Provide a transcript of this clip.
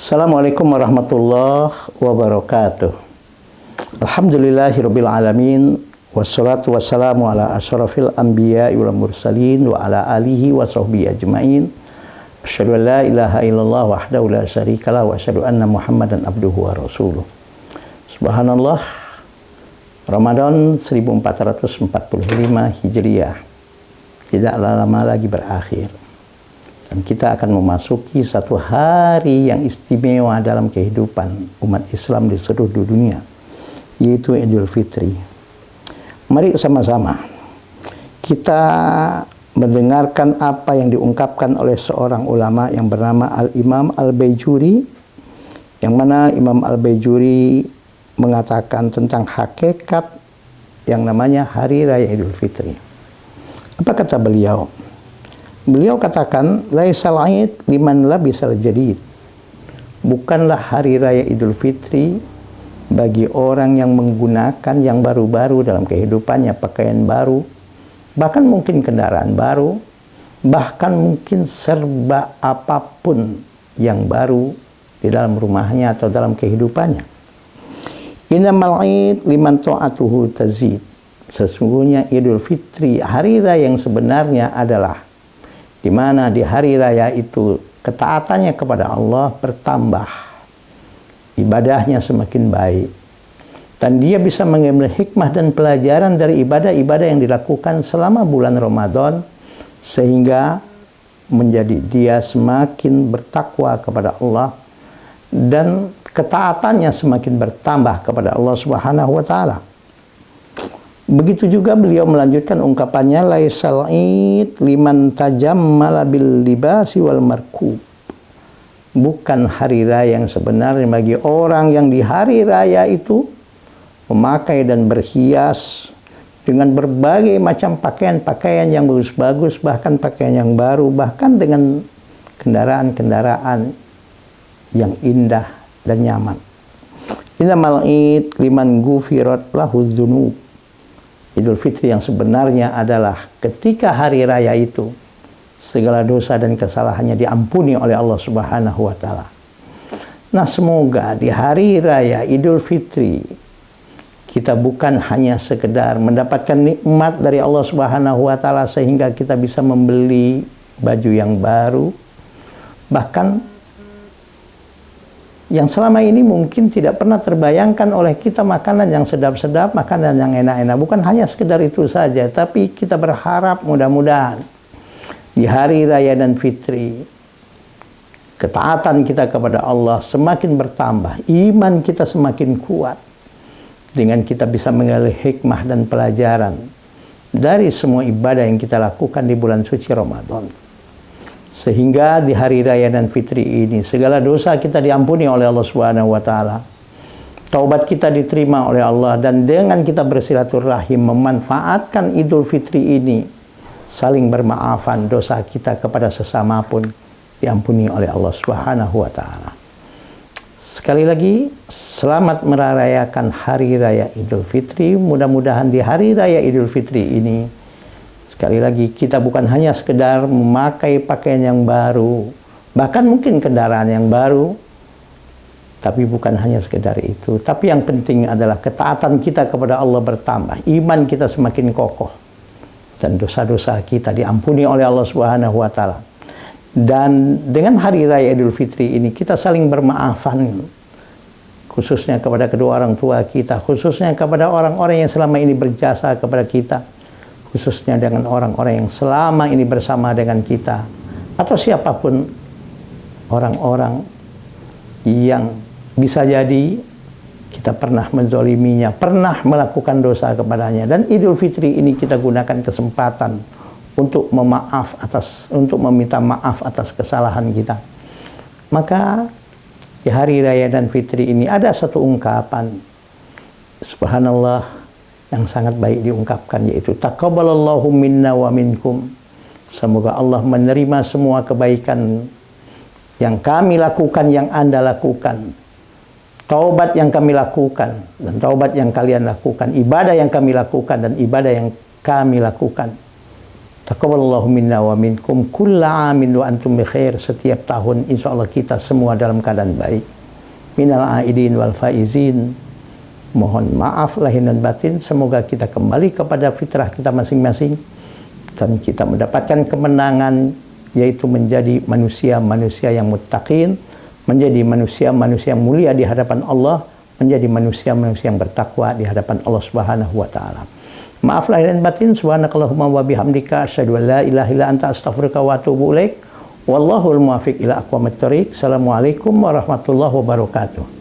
Assalamualaikum warahmatullahi wabarakatuh. Alhamdulillahirabbil alamin wassalatu wassalamu ala asyrafil anbiya'i wal mursalin wa ala alihi wa sahbihi ajmain. Asyhadu an la ilaha illallah wahdahu la syarikalah wa asyhadu anna Muhammadan abduhu wa rasuluh. Subhanallah. Ramadan 1445 Hijriah tidaklah lama lagi berakhir. Dan kita akan memasuki satu hari yang istimewa dalam kehidupan umat Islam di seluruh dunia, yaitu Idul Fitri. Mari sama-sama kita mendengarkan apa yang diungkapkan oleh seorang ulama yang bernama Al-Imam Al-Baijuri, yang mana Imam Al-Baijuri mengatakan tentang hakikat yang namanya Hari Raya Idul Fitri. Apa kata beliau? Beliau katakan, laisal aid liman labisal jadid. Bukanlah hari raya Idul Fitri bagi orang yang menggunakan yang baru-baru dalam kehidupannya, pakaian baru, bahkan mungkin kendaraan baru, bahkan mungkin serba apapun yang baru di dalam rumahnya atau dalam kehidupannya. Innamal aid liman ta'atuhu tazid. Sesungguhnya Idul Fitri, hari raya yang sebenarnya adalah di mana di hari raya itu ketaatannya kepada Allah bertambah, ibadahnya semakin baik, dan dia bisa mengambil hikmah dan pelajaran dari ibadah-ibadah yang dilakukan selama bulan Ramadan, sehingga menjadi dia semakin bertakwa kepada Allah dan ketaatannya semakin bertambah kepada Allah Subhanahu wa taala. Begitu juga beliau melanjutkan ungkapannya, laisal id liman tajammala bil libasi wal markub. Bukan hari raya yang sebenarnya bagi orang yang di hari raya itu memakai dan berhias dengan berbagai macam pakaian-pakaian yang bagus-bagus, bahkan pakaian yang baru, bahkan dengan kendaraan-kendaraan yang indah dan nyaman. Innamal id liman ghufirat lahu dzunub. Idul Fitri yang sebenarnya adalah ketika hari raya itu segala dosa dan kesalahannya diampuni oleh Allah Subhanahu wa taala. Nah, semoga di hari raya Idul Fitri kita bukan hanya sekedar mendapatkan nikmat dari Allah Subhanahu wa taala sehingga kita bisa membeli baju yang baru, bahkan yang selama ini mungkin tidak pernah terbayangkan oleh kita, makanan yang sedap-sedap, makanan yang enak-enak. Bukan hanya sekedar itu saja, tapi kita berharap mudah-mudahan di hari raya dan fitri ketaatan kita kepada Allah semakin bertambah, iman kita semakin kuat, dengan kita bisa mengambil hikmah dan pelajaran dari semua ibadah yang kita lakukan di bulan suci Ramadan. Sehingga di hari raya dan fitri ini segala dosa kita diampuni oleh Allah Subhanahu wa taala. Taubat kita diterima oleh Allah, dan dengan kita bersilaturahim memanfaatkan Idul Fitri ini saling bermaafan, dosa kita kepada sesama pun diampuni oleh Allah Subhanahu wa taala. Sekali lagi selamat merayakan hari raya Idul Fitri. Mudah-mudahan di hari raya Idul Fitri ini sekali lagi kita bukan hanya sekedar memakai pakaian yang baru, bahkan mungkin kendaraan yang baru, tapi bukan hanya sekedar itu. Tapi yang penting adalah ketaatan kita kepada Allah bertambah, iman kita semakin kokoh, dan dosa-dosa kita diampuni oleh Allah Subhanahu wa taala. Dan dengan hari raya Idul Fitri ini kita saling bermaafan, khususnya kepada kedua orang tua kita, khususnya kepada orang-orang yang selama ini berjasa kepada kita, khususnya dengan orang-orang yang selama ini bersama dengan kita, atau siapapun orang-orang yang bisa jadi kita pernah menzoliminya, pernah melakukan dosa kepadanya. Dan Idul Fitri ini kita gunakan kesempatan untuk untuk meminta maaf atas kesalahan kita. Maka di hari raya dan fitri ini ada satu ungkapan, subhanallah, yang sangat baik diungkapkan, yaitu taqabbalallahu minna wa minkum. Semoga Allah menerima semua kebaikan yang kami lakukan, yang Anda lakukan, taubat yang kami lakukan dan taubat yang kalian lakukan, ibadah yang kami lakukan dan ibadah yang kami lakukan. Taqabbalallahu minna wa minkum kulla amin wa antum bi khair. Setiap tahun insya Allah kita semua dalam keadaan baik. Minal aidin wal faizin. Mohon maaf lahir dan batin. Semoga kita kembali kepada fitrah kita masing-masing dan kita mendapatkan kemenangan, yaitu menjadi manusia-manusia yang muttaqin, menjadi manusia-manusia yang mulia di hadapan Allah, menjadi manusia-manusia yang bertakwa di hadapan Allah Subhanahu wa taala. Maaf lahir dan batin. Subhanakallahumma wa bihamdika asyhadu an la ilaha illa anta astaghfiruka wa atubu ilaik. Wallahul muwaffiq ila aqwamit thoriq. Assalamualaikum warahmatullahi wabarakatuh.